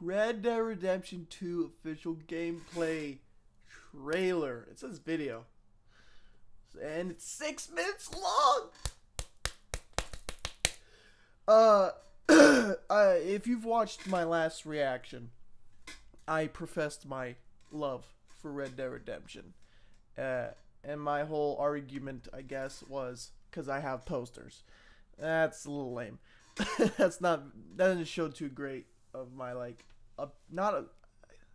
Red Dead Redemption 2 official gameplay trailer. It says video. And it's 6 minutes long. If you've watched my last reaction, I professed my love for Red Dead Redemption. And my whole argument, I guess, was because I have posters. That's a little lame. That doesn't show too great of my, like, I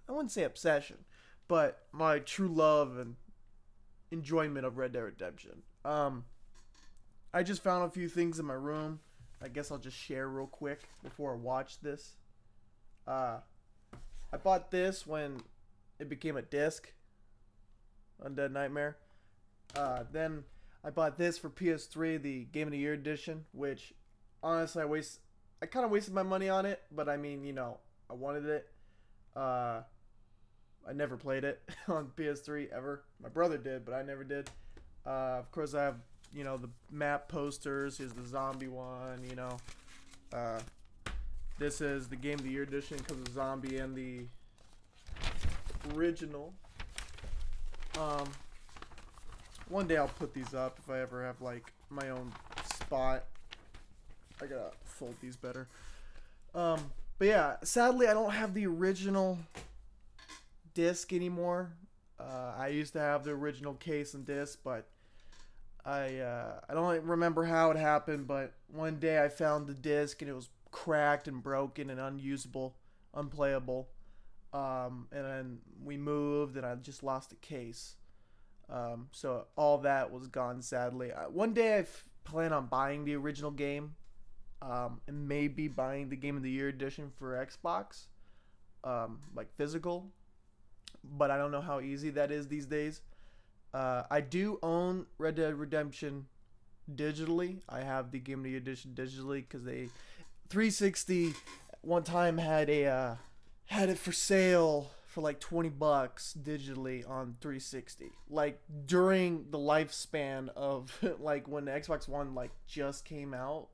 wouldn't say obsession, but my true love and enjoyment of Red Dead Redemption. I just found a few things in my room. I guess I'll just share real quick before I watch this. I bought this when it became a disc. Undead Nightmare. Then I bought this for PS3, the Game of the Year edition, which honestly I kind of wasted my money on it, but I mean, you know, I wanted it. I never played it on PS3 ever. My brother did, but I never did. Of course, I have, you know, the map posters. Here's the zombie one, you know. This is the Game of the Year edition because of zombie and the original. One day I'll put these up if I ever have, like, my own spot. I gotta fold these better. But yeah, sadly I don't have the original disc anymore. I used to have the original case and disc, but I don't remember how it happened, but one day I found the disc and it was cracked and broken and unusable, unplayable. And then we moved and I just lost the case. So all that was gone, sadly. One day I plan on buying the original game, and maybe buying the Game of the Year edition for Xbox, like physical, but I don't know how easy that is these days. I do own Red Dead Redemption digitally. I have the Game of the Year edition digitally because 360 one time had it for sale for like $20 digitally on 360, like during the lifespan of like when the Xbox One like just came out.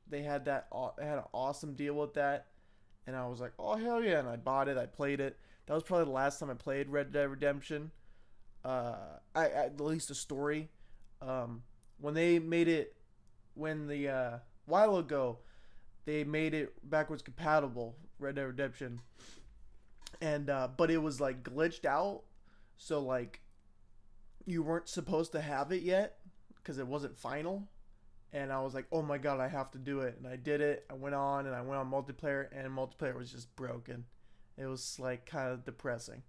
They had an awesome deal with that, and I was like, oh hell yeah, and I bought it. I played it. That was probably the last time I played Red Dead Redemption. At least the story. When they made it, while ago, they made it backwards compatible, Red Dead Redemption. And but it was like glitched out, so like you weren't supposed to have it yet because it wasn't final. And I was like, oh my god, I have to do it. And I did it. I went on multiplayer, and multiplayer was just broken. It was like kind of depressing.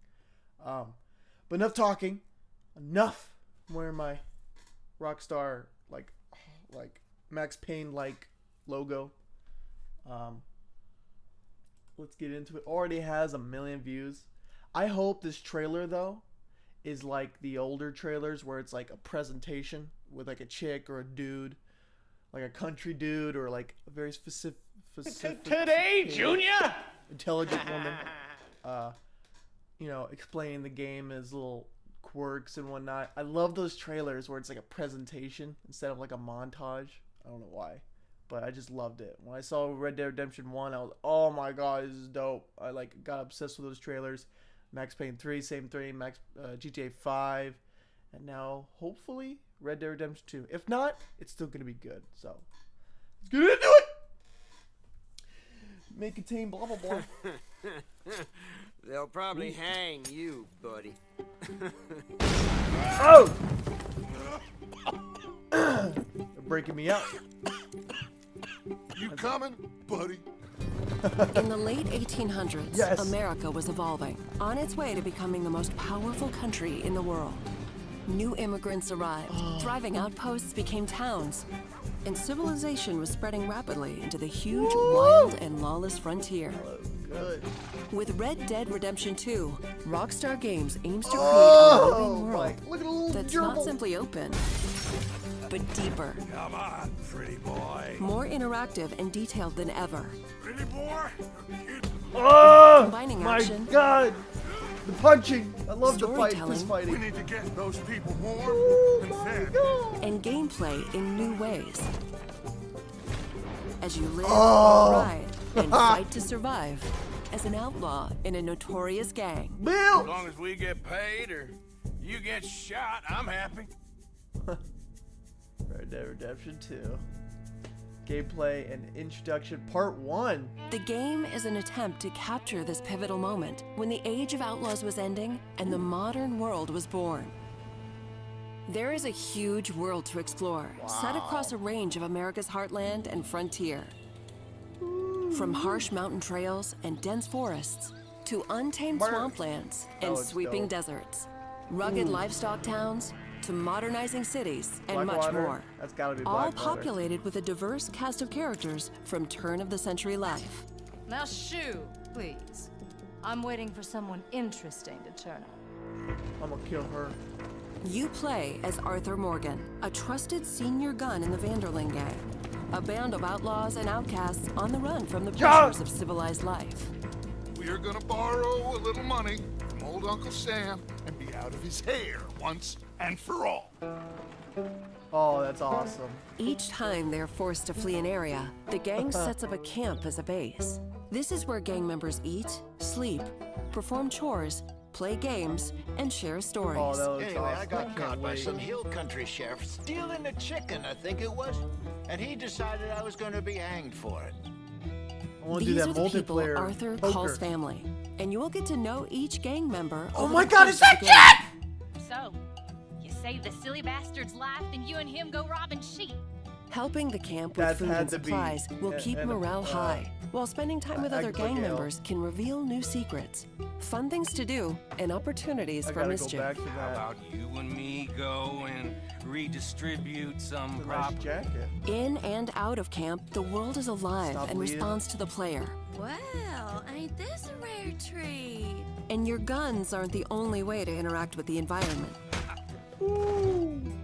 But enough talking. Enough. I'm wearing my Rockstar like Max Payne like logo. Let's get into it. Already has 1 million views. I hope this trailer though is like the older trailers where it's like a presentation with like a chick or a dude, like a country dude or like a very specific Today, Junior, intelligent woman. You know, explaining the game, as little quirks and whatnot. I love those trailers where it's like a presentation instead of like a montage. I don't know why, but I just loved it. When I saw Red Dead Redemption 1, I was, oh my god, this is dope. I like got obsessed with those trailers. Max Payne 3, same thing. GTA 5, and now hopefully Red Dead Redemption 2. If not, it's still gonna be good. So let's get into it. May contain blah blah blah. They'll probably hang you, buddy. Oh! They're breaking me up. You coming, buddy? In the late 1800s, Yes. America was evolving, on its way to becoming the most powerful country in the world. New immigrants arrived, thriving outposts became towns, and civilization was spreading rapidly into the huge, wild, and lawless frontier. Good. With Red Dead Redemption 2, Rockstar Games aims to create a living world Look at the little that's gerbil. not simply open, but deeper, Come on, pretty boy. more interactive and detailed than ever. Pretty boy? Oh Combining my action, god! The punching! I love the fight. Storytelling. Fist We fighting. need to get those people warm Oh and my fed. god! and gameplay in new ways. As you live, Oh. ride, and fight to survive, as an outlaw in a notorious gang. As Bill! long as we get paid or you get shot, I'm happy. Red Dead Redemption 2. Gameplay and introduction part 1. The game is an attempt to capture this pivotal moment when the age of outlaws was ending and the modern world was born. There is a huge world to explore, set across a range of America's heartland and frontier. From harsh mountain trails and dense forests to untamed swamplands and looks sweeping dope. deserts, rugged livestock towns to modernizing cities and much Blackwater? more. That's gotta be All Blackwater. populated with a diverse cast of characters from turn-of-the-century life. Now shoo, please. I'm waiting for someone interesting to turn up. I'm gonna kill her. You play as Arthur Morgan, a trusted senior gun in the Vanderling gang, a band of outlaws and outcasts on the run from the pressures of civilized life. We are gonna borrow a little money from old Uncle Sam and be out of his hair once and for all. Oh, that's awesome. Each time they're forced to flee an area, the gang sets up a camp as a base. This is where gang members eat, sleep, perform chores, play games, and share stories. Oh, that looks Anyway, awesome. I got can't caught by wait. some hill country sheriff stealing a chicken, I think it was. And he decided I was going to be hanged for it. I want to do These that are the people multiplayer Arthur poker. calls family, and you will get to know each gang member. Oh over my the god, course is of that the game. Jack? So, you saved the silly bastard's life, and you and him go robbing sheep. Helping the camp That with food had and to be supplies will keep and, morale high, while spending time with other gang Abigail. members can reveal new secrets, fun things to do, and opportunities I for gotta mischief. go back to How that. about you and me go and redistribute some It's a nice property? jacket. In and out of camp, the world is alive Stop and bleeding. responds to the player. Well, ain't this a rare treat? And your guns aren't the only way to interact with the environment.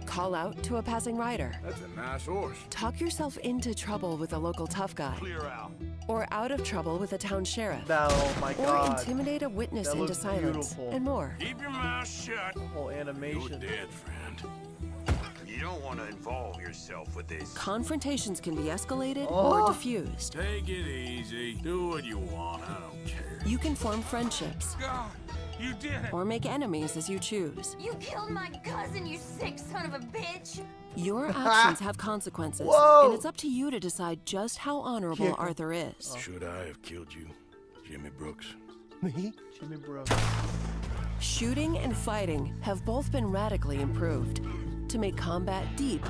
Call out to a passing rider. That's a nice horse. Talk yourself into trouble with a local tough guy. Clear out. Or out of trouble with a town sheriff. That, oh my Or god. intimidate a witness That into looks silence. beautiful. And more. Keep your mouth shut. Whole You're animation. dead, friend. You don't want to involve yourself with this. Confrontations can be escalated Oh. or diffused. Take it easy. Do what you want. I don't care. You can form friendships God, you did it. or make enemies as you choose. You killed my cousin, you sick son of a bitch! Your actions have consequences, Whoa. and it's up to you to decide just how honorable Kick him. Arthur is. Should I have killed you, Jimmy Brooks? Jimmy Bro. Shooting and fighting have both been radically improved to make combat deep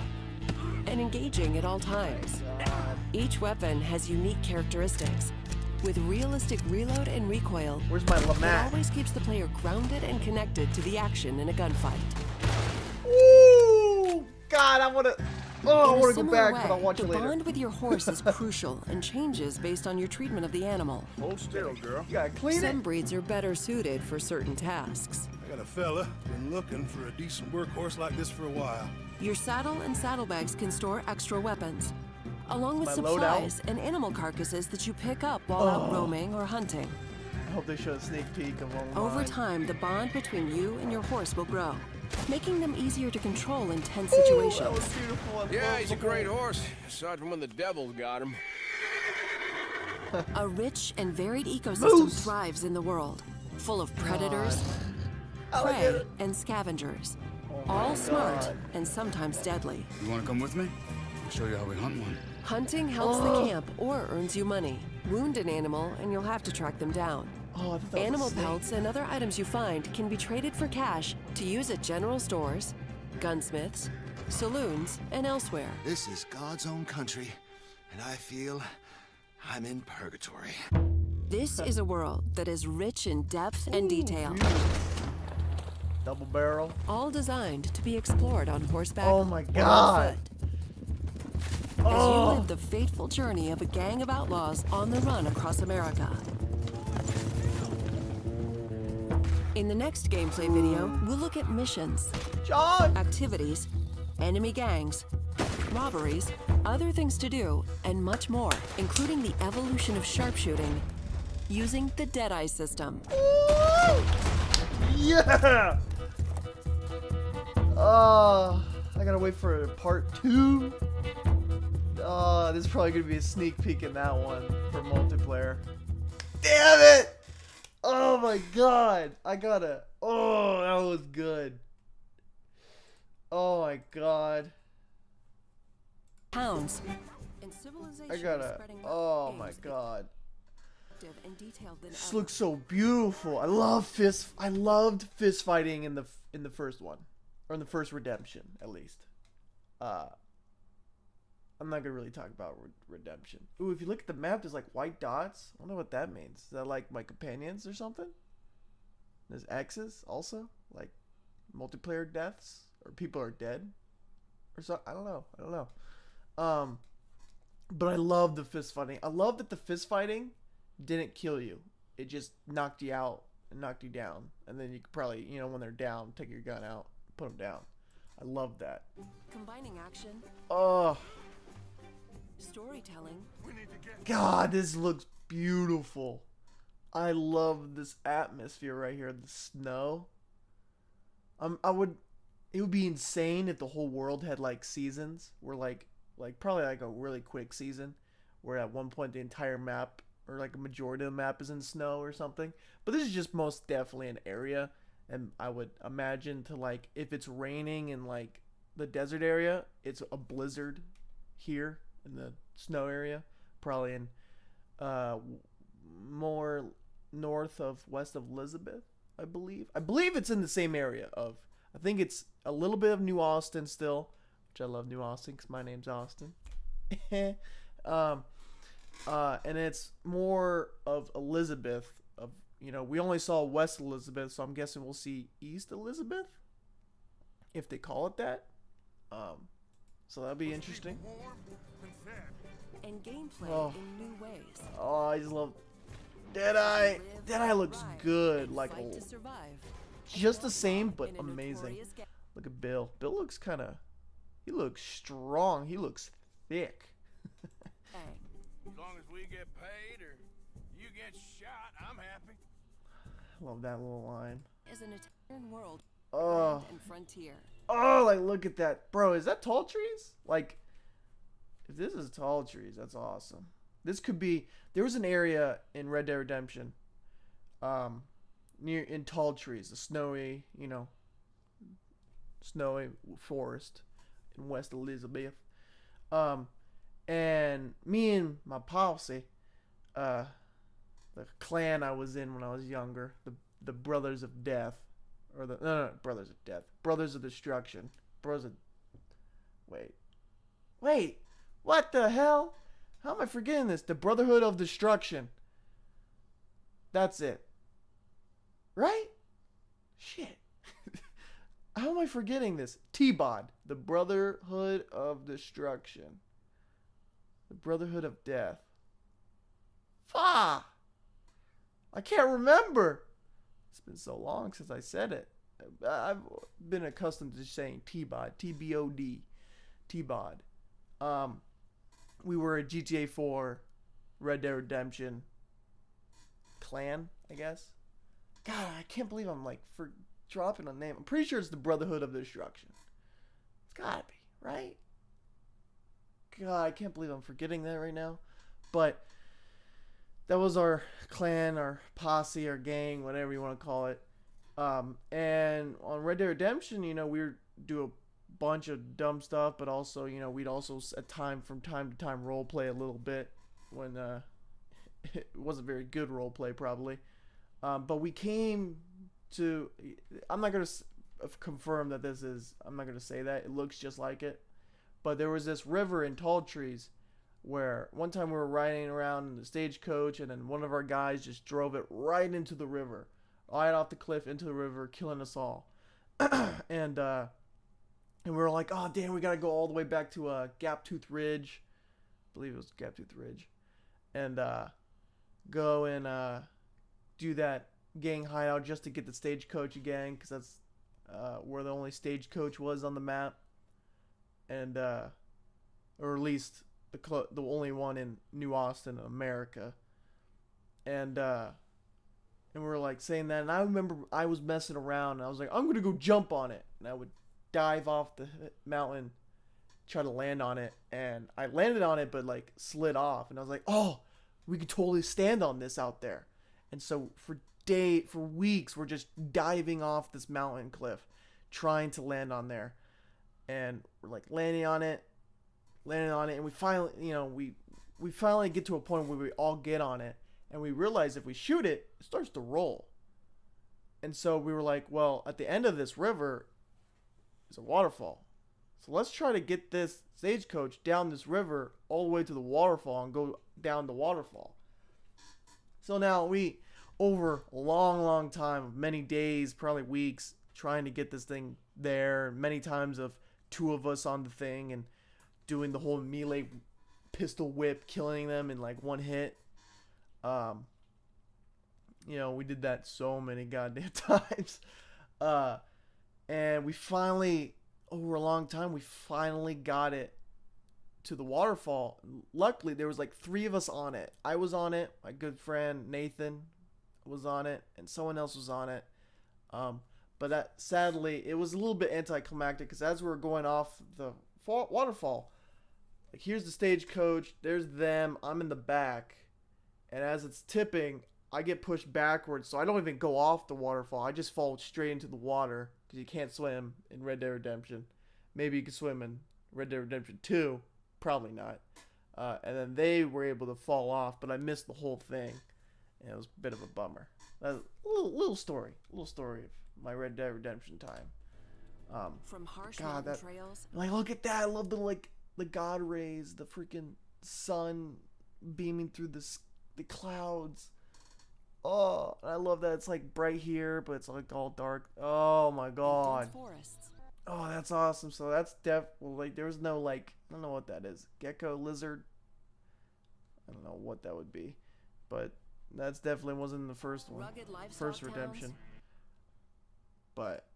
and engaging at all times. Each weapon has unique characteristics, with realistic reload and recoil Where's my that Lamat? always keeps the player grounded and connected to the action in a gunfight. Ooh! God, I wanna. Oh, I In a wanna go similar back, way, but I'll watch the it later. bond with your horse is crucial and changes based on your treatment of the animal. Hold still, girl. You gotta clean Some it. breeds are better suited for certain tasks. I got a fella been looking for a decent workhorse like this for a while. Your saddle and saddlebags can store extra weapons, along with My supplies and animal carcasses that you pick up while out roaming or hunting. I hope they show a sneak peek of one of Over mine. time, the bond between you and your horse will grow, making them easier to control in tense Ooh, that situations. was beautiful. I Yeah, love he's the a great whole- horse, aside from when the devil's got him. A rich and varied ecosystem Moose. thrives in the world, full of predators, prey, and scavengers. All smart God. and sometimes deadly. You wanna come with me? I'll show you how we hunt one. Hunting helps the camp or earns you money. Wound an animal and you'll have to track them down. Oh, I thought that was a Animal snake. pelts and other items you find can be traded for cash to use at general stores, gunsmiths, saloons, and elsewhere. This is God's own country, and I feel I'm in purgatory. This is a world that is rich in depth and detail, Double barrel. all designed to be explored on horseback Oh my or on God. foot. As you live the fateful journey of a gang of outlaws on the run across America. In the next gameplay video, we'll look at missions, John! activities, enemy gangs, robberies, other things to do, and much more, including the evolution of sharpshooting using the Deadeye system. Yeah! I gotta wait for part 2. This is probably gonna be a sneak peek in that one for multiplayer. damn it! Oh my god. I gotta. Oh, that was good. Oh my god. Towns. And civilization I is gotta. spreading Oh games my that god. active and detailed than This ever. looks so beautiful. I loved fist fighting in the first one, or in the first Redemption at least. I'm not gonna really talk about Redemption. Ooh, if you look at the map, there's like white dots. I don't know what that means. Is that like my companions or something? There's X's also, like multiplayer deaths, or people are dead, or so. I don't know. But I love the fist fighting. I love that the fist fighting didn't kill you. It just knocked you out and knocked you down, and then you could probably, you know, when they're down, take your gun out, put them down. I love that. Combining action, Oh storytelling, God, this looks beautiful. I love this atmosphere right here. The snow. It would be insane if the whole world had like seasons, where like probably like a really quick season, where at one point the entire map or like a majority of the map is in snow or something. But this is just most definitely an area, and I would imagine to like if it's raining in like the desert area, it's a blizzard here in the snow area, probably in more north of west of Elizabeth, I believe. I believe it's in the same area of, I think it's a little bit of New Austin still, which I love New Austin because my name's Austin. And it's more of Elizabeth, of, you know, we only saw West Elizabeth, so I'm guessing we'll see East Elizabeth, if they call it that. So that'll be interesting. and gameplay Oh. in new ways. Oh, I just love Deadeye. Deadeye looks good, like Fight to survive. just the same, but In a amazing. notorious ga- Look at Bill. Bill looks kind of, he looks strong. He looks thick. Bang. As long as we get paid or you get shot, I'm happy. Love that little line. Is an Italian world Oh, land and frontier. oh, like look at that, bro. Is that tall trees? Like, if this is tall trees, that's awesome. This could be. There was an area in Red Dead Redemption, near in tall trees, a snowy, snowy forest in West Elizabeth. And me and my posse, the clan I was in when I was younger, the Brothers of Death, or the no, Brothers of Death, Brothers of Destruction, wait, what the hell? How am I forgetting this? The Brotherhood of Destruction. That's it. Right? Shit. How am I forgetting this? T-Bod. The Brotherhood of Destruction. The Brotherhood of Death. Fuck! I can't remember. It's been so long since I said it. I've been accustomed to saying T-Bod. T-B-O-D. T-Bod. We were a GTA 4 Red Dead Redemption clan, I guess. God, I can't believe I'm like for dropping a name. I'm pretty sure it's the Brotherhood of Destruction. It's gotta be, right? God, I can't believe I'm forgetting that right now. But that was our clan, our posse, our gang, whatever you want to call it. And on Red Dead Redemption, we would do a bunch of dumb stuff, but also, we'd also from time to time role play a little bit when it wasn't very good role play probably. But we came to, I'm not going to confirm that this is, I'm not going to say that. It looks just like it. But there was this river in Tall Trees where one time we were riding around in the stagecoach, and then one of our guys just drove it right into the river, right off the cliff into the river, killing us all. And we were like, oh, damn, we got to go all the way back to Gaptooth Ridge. I believe it was Gaptooth Ridge. And go and do that gang hideout just to get the stagecoach gang, because that's where the only stagecoach was on the map. And, or at least the only one in New Austin, America. And we were like saying that. And I remember I was messing around, and I was like, I'm going to go jump on it. And I would dive off the mountain, try to land on it, and I landed on it but like slid off, and I was like, oh, we could totally stand on this out there. And so for weeks, we're just diving off this mountain cliff, trying to land on there. And we're like landing on it, and we finally, we finally get to a point where we all get on it, and we realize if we shoot it, it starts to roll. And so we were like, well, at the end of this river is a waterfall. So let's try to get this stagecoach down this river all the way to the waterfall and go down the waterfall. So now we, over a long, long time of many days, probably weeks, trying to get this thing there, many times of 2 of us on the thing and doing the whole melee pistol whip, killing them in like 1 hit. We did that so many goddamn times. And we finally, over a long time, we finally got it to the waterfall. Luckily, there was like 3 of us on it. I was on it. My good friend Nathan was on it, and someone else was on it. But that, sadly, it was a little bit anticlimactic because as we were going off the waterfall, like here's the stagecoach, there's them, I'm in the back, and as it's tipping, I get pushed backwards, so I don't even go off the waterfall. I just fall straight into the water because you can't swim in Red Dead Redemption. Maybe you can swim in Red Dead Redemption 2, probably not. And then they were able to fall off, but I missed the whole thing, and it was a bit of a bummer. That's a little story of my Red Dead Redemption time. From harsh God, mountain trails. like look at that! I love the God rays, the freaking sun beaming through the clouds. Oh, I love that it's like bright here, but it's like all dark. Oh my god. Oh, that's awesome. So that's like there's no like, I don't know what that is. Gecko, lizard. I don't know what that would be, but that's definitely wasn't in the first one. First Redemption. But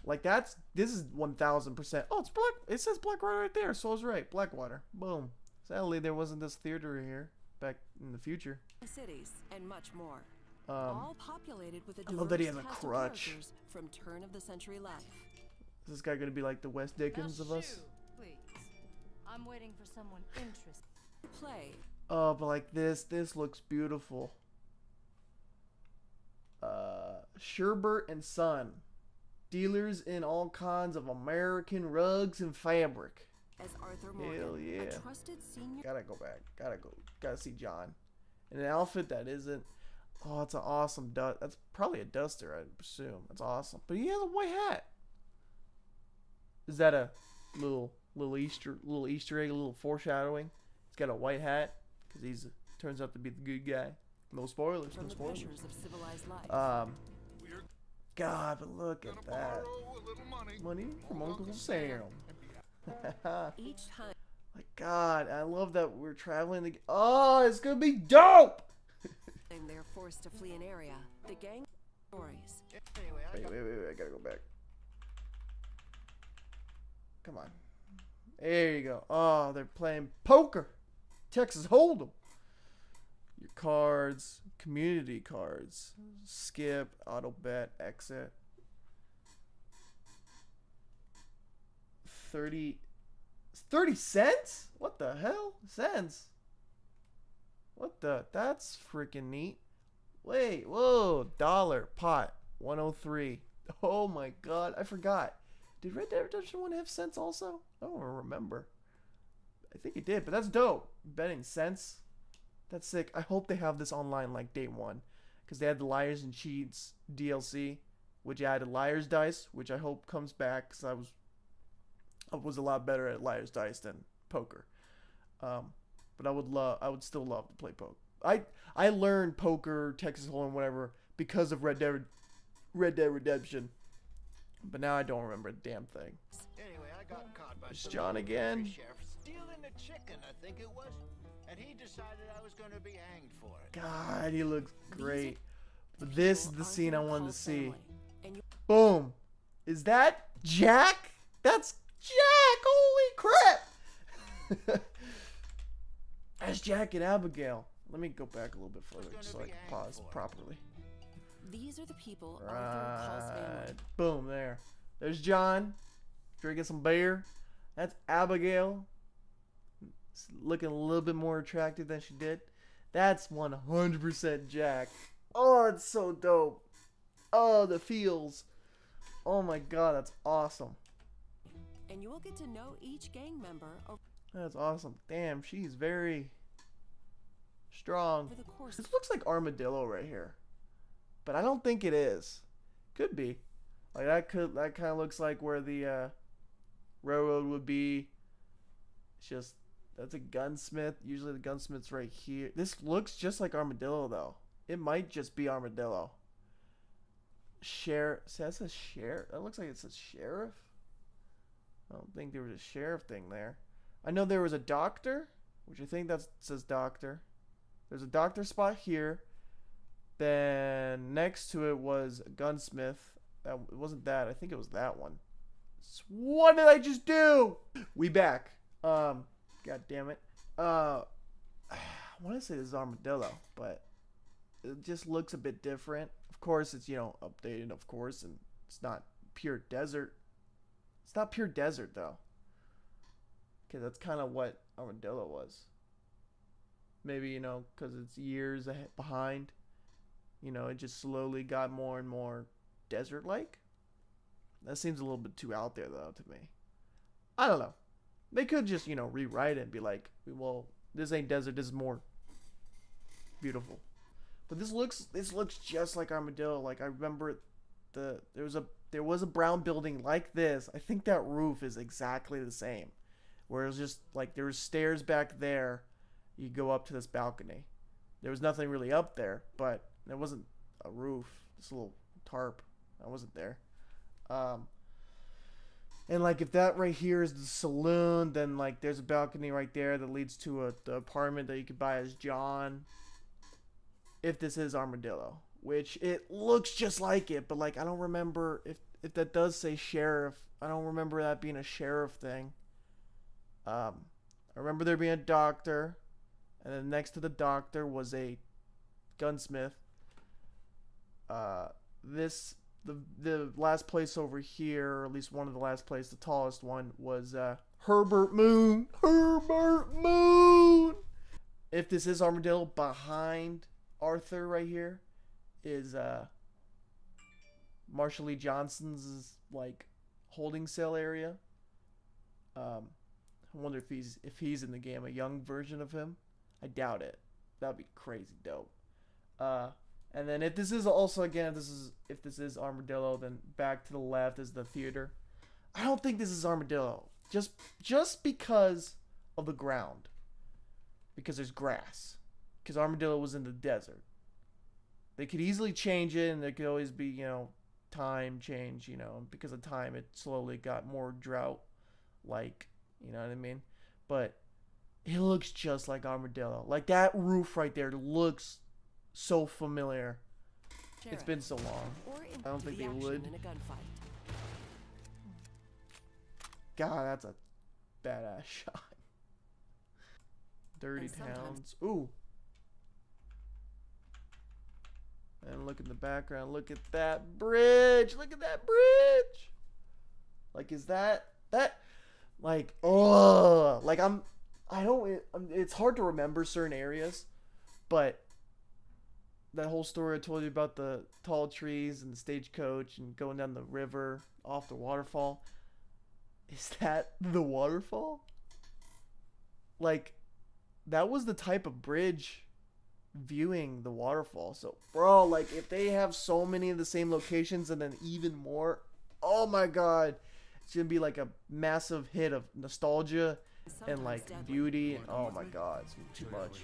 like this is 1000%. Oh, it's black. It says Blackwater right there. So I was right. Blackwater. Boom. Sadly, there wasn't this theater here back in the future. Cities and much more. All populated with a I love that he has a diverse cast of crutch. characters from turn of the century life. Is this guy gonna be like the Wes Dickens of us? Please. I'm waiting for someone interested. Play. Oh, but like this looks beautiful. Sherbert and Son, dealers in all kinds of American rugs and fabric. As Arthur Morgan, Hell yeah. a trusted senior. Gotta go back. Gotta see John. In an outfit that isn't. Oh, it's an awesome that's probably a duster, I presume. That's awesome. But he has a white hat. Is that a little Easter egg, a little foreshadowing? He's got a white hat because he's turns out to be the good guy. No spoilers. From No the spoilers. pressures of civilized life. God, but look at that. Money from Uncle Sam. Each time. My God, I love that we're traveling. Oh, it's gonna be dope. They're forced to flee an area. The gang stories. Wait, I gotta go back. Come on. There you go. Oh, they're playing poker. Texas Hold'em. Your cards, community cards, skip, auto bet, exit. 30 cents? What the hell? Cents? What the? That's freaking neat. Wait, whoa, dollar, pot, 103. Oh my god, I forgot. Did Red Dead Redemption 1 have cents also? I don't remember. I think it did, but that's dope. Betting cents. That's sick. I hope they have this online like day one. Because they had the Liars and Cheats DLC, which added Liar's Dice, which I hope comes back because I was a lot better at Liar's Dice than poker. But I would still love to play poker. I learned poker, Texas Hold'em, whatever, because of Red Dead Redemption. But now I don't remember a damn thing. Anyway, I got caught by It's some John again. sheriff stealing a chicken, I think it was. And he decided I was going to be hanged for it. God, he looks great. But this is the scene I wanted to see. Boom. Is that Jack? That's Jack! Holy crap! That's Jack and Abigail. Let me go back a little bit further so I can pause properly. These are the people Arthur calls family. Boom, there. There's John drinking some beer. That's Abigail. Looking a little bit more attractive than she did. That's 100% Jack. Oh, it's so dope. Oh, the feels. Oh my god, that's awesome. And you will get to know each gang member That's awesome. Damn, she's very strong. over the course. This looks like Armadillo right here, but I don't think it is. Could be. Like that kind of looks like where the railroad would be. It's just that's a gunsmith. Usually the gunsmith's right here. This looks just like Armadillo though. It might just be Armadillo. Sheriff. So that's a sheriff. That looks like it's a sheriff. I don't think there was a sheriff thing there. I know there was a doctor, which I think that says doctor. There's a doctor spot here. Then next to it was a gunsmith. It wasn't that. I think it was that one. What did I just do? We back. God damn it. I want to say this is Armadillo, but it just looks a bit different. Of course, it's, you know, updated, of course, and it's not pure desert. It's not pure desert, though. Okay, that's kind of what Armadillo was. Maybe, you know, because it's years behind. You know, it just slowly got more and more desert-like. That seems a little bit too out there, though, to me. I don't know. They could just, you know, rewrite it and be like, well, this ain't desert, this is more beautiful. But this looks just like Armadillo. Like, I remember there was a brown building like this. I think that roof is exactly the same. Where it was just like there was stairs back there. You go up to this balcony. There was nothing really up there, but there wasn't a roof. This little tarp. I wasn't there. And like if that right here is the saloon, then like there's a balcony right there that leads to the apartment that you could buy as John. If this is Armadillo, which it looks just like it, but like I don't remember if that does say sheriff. I don't remember that being a sheriff thing. I remember there being a doctor, and then next to the doctor was a gunsmith. The last place over here, or at least one of the last place, the tallest one, was Herbert Moon. Herbert Moon. If this is Armadillo, behind Arthur right here is Marshall Lee Johnson's like holding cell area. I wonder if he's in the game, a young version of him. I doubt it. That'd be crazy dope. And then if this is also again if this is Armadillo, then back to the left is the theater. I don't think this is Armadillo. Just because of the ground. Because there's grass. Because Armadillo was in the desert. They could easily change it, and there could always be, you know, time change, you know. Because of time, it slowly got more drought, like, you know what I mean? But it looks just like Armadillo. Like, that roof right there looks so familiar. It's been so long. I don't think they would. In a gunfight. God, that's a badass shot. Dirty Towns. Ooh. And look in the background. Look at that bridge. Look at that bridge. Like, is that like, oh, like it's hard to remember certain areas, but that whole story I told you about the tall trees and the stagecoach and going down the river off the waterfall. Is that the waterfall? Like, that was the type of bridge viewing the waterfall. So, bro, like, if they have so many of the same locations and then even more, oh my god, it's gonna be like a massive hit of nostalgia and like beauty. And oh my god, it's gonna be too much.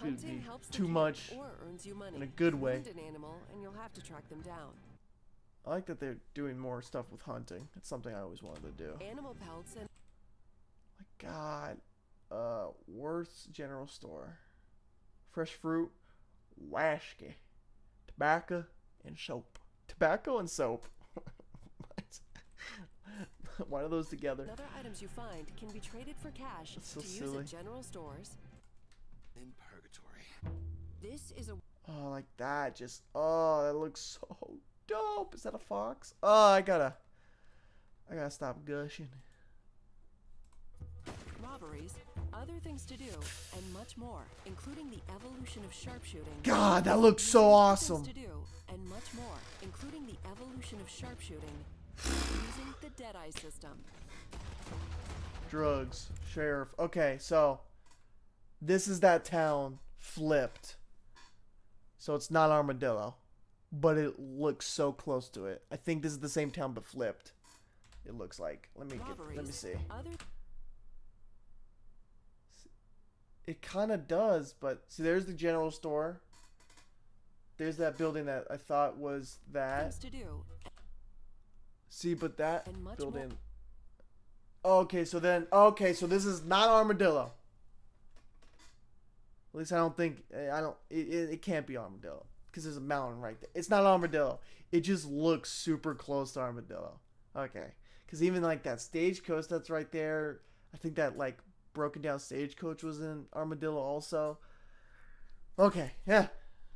It's gonna be too much in a good way. Hunt an animal and you'll have to track them down. I like that they're doing more stuff with hunting. It's something I always wanted to do. Animal pelts and my god. Worth's General Store. Fresh fruit, washki, tobacco, and soap. Tobacco and soap. Why are those together? Other items you find can be traded for cash That's so to silly. use at general stores. In purgatory. This is a Oh, like that. Just, oh, that looks so dope. Is that a fox? Oh, I gotta stop gushing. robberies, other things to do, and much more, including the evolution of sharpshooting. God, that looks so awesome. Things to do, and much more, including the evolution of sharpshooting using the Deadeye system. Drugs, sheriff. Okay, so this is that town flipped. So it's not Armadillo, but it looks so close to it. I think this is the same town but flipped. It looks like. Let me see. It kind of does, but see, there's the general store. There's that building that I thought was that. Things to do. See, but that And much building. more. Okay, so this is not Armadillo. At least I don't think it can't be Armadillo because there's a mountain right there. It's not Armadillo. It just looks super close to Armadillo. Okay, because even like that stagecoach that's right there, I think that like broken down stagecoach was in Armadillo also. Okay, yeah.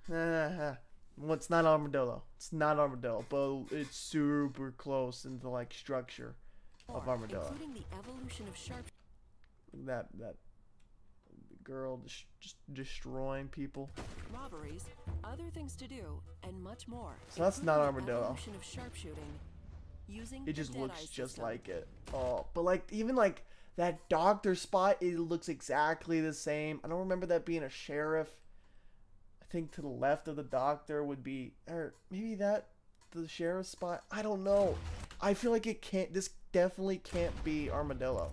Well, it's not Armadillo. It's not Armadillo, but it's super close into like structure of Armadillo. Including the evolution of sharp. That girl just destroying people. Robberies, other things to do, and much more. So that's not including the Armadillo. evolution of sharpshooting using It just the looks Deadeye just system. like it. Oh, but like even like that doctor spot, it looks exactly the same. I don't remember that being a sheriff. I think to the left of the doctor would be, or maybe that the sheriff spot. I don't know. I feel like it can't. This definitely can't be Armadillo,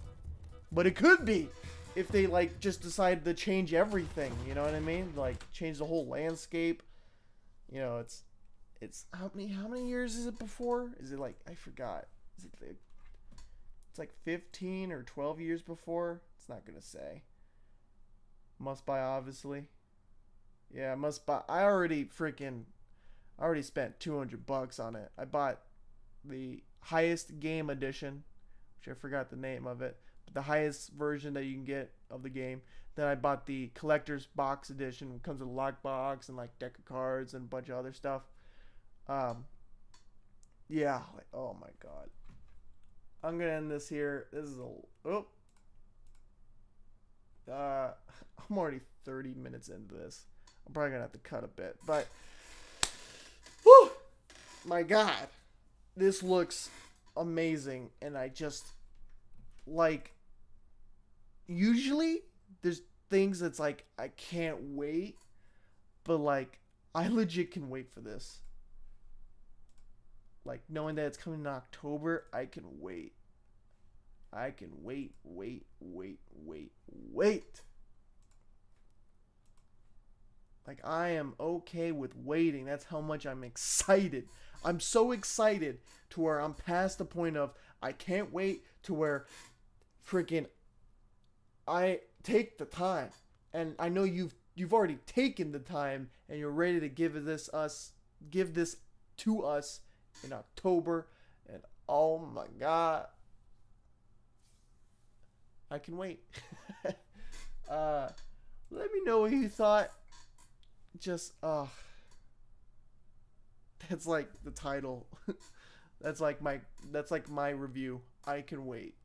but it could be if they like just decided to change everything. You know what I mean? Like change the whole landscape. You know, it's how many years is it before? Is it like, I forgot. Is it like, it's like 15 or 12 years before? It's not gonna say. Must Buy, obviously. Yeah, Must Buy. I already spent $200 on it. I bought the highest game edition, which I forgot the name of it, but the highest version that you can get of the game. Then I bought the collector's box edition. It comes with a lockbox and like deck of cards and a bunch of other stuff. Yeah, like, oh my god. I'm gonna end this here. This is I'm already 30 minutes into this. I'm probably gonna have to cut a bit, but whew, my god, this looks amazing, and I just like. Usually, there's things that's like I can't wait, but like I legit can wait for this. Like knowing that it's coming in October, I can wait. I can wait. Like I am okay with waiting. That's how much I'm excited. I'm so excited to where I'm past the point of I can't wait to where freaking I take the time. And I know you've already taken the time and you're ready to give this to us in October, and oh my god, I can wait. Let me know what you thought. Just that's like the title. That's like my review. I can wait.